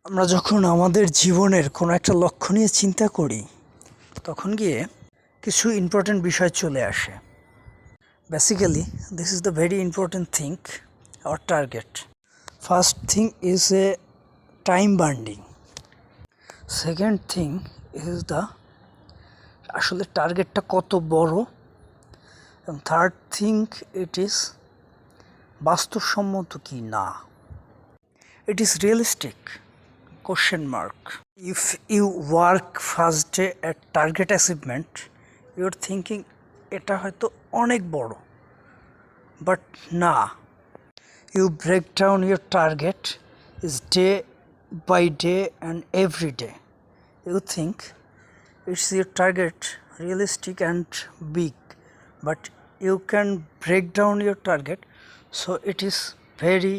আমরা যখন আমাদের জীবনের কোনো একটা লক্ষ্য নিয়ে চিন্তা করি তখন গিয়ে কিছু ইম্পর্ট্যান্ট বিষয় চলে আসে। Basically this is the very important thing, our target. First thing is a time binding. Second thing is the আসলে টার্গেটটা কত বড়। এবং থার্ড থিং ইট ইজ বাস্তবসম্মত কি না, it is realistic, question mark. If you work first day at target achievement, you're thinking এটা হয়তো অনেক বড়, but না, you break down your target is day by day and every day. You think it's your target realistic and big, but you can break down your target so it is very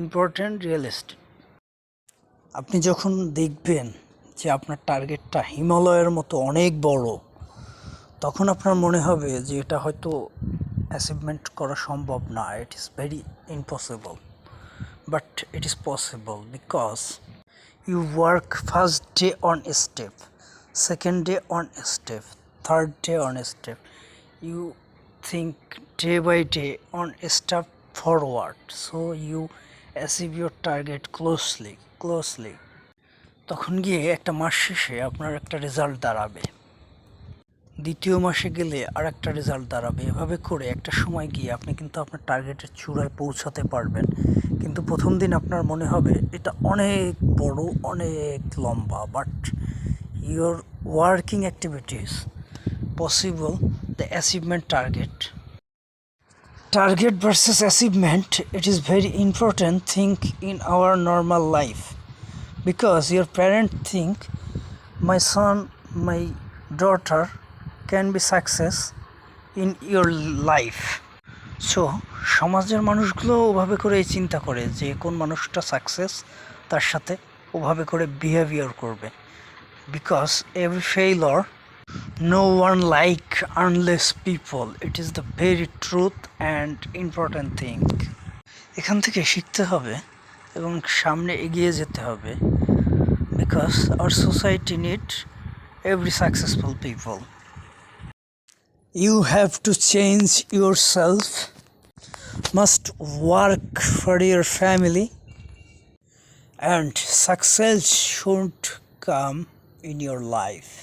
important realistic. আপনি যখন দেখবেন যে আপনার টার্গেটটা হিমালয়ের মতো অনেক বড়, তখন আপনার মনে হবে যে এটা হয়তো অ্যাচিভমেন্ট করা সম্ভব না, it is very impossible. But it is possible because you work first day on a step, second day on a step, third day on a step, you think day by day on a step forward, so you achieve your target closely. তখন গিয়ে একটা মাস শেষে আপনার একটা result দাঁড়াবে, দ্বিতীয় মাসে গেলে আর একটা রেজাল্ট দাঁড়াবে। এভাবে করে একটা সময় গিয়ে আপনি কিন্তু আপনার টার্গেটের চূড়ায় পৌঁছাতে পারবেন। কিন্তু প্রথম দিন আপনার মনে হবে এটা অনেক বড়, অনেক লম্বা, but your working activities possible the achievement target versus achievement. It is very important thing in our normal life, because your parent think my son, my daughter can be success in your life. So সমাজের মানুষগুলো ওভাবে করে চিন্তা করে যে কোন মানুষটা success তার সাথে ওভাবে করে বিহেভিয়ার করবে, because every failure no one like unless people. It is the very truth and important thing. এখান থেকে শিখতে হবে এবং সামনে এগিয়ে যেতে হবে, because our society need every successful people. You have to change yourself, must work for your family, and success should come in your life.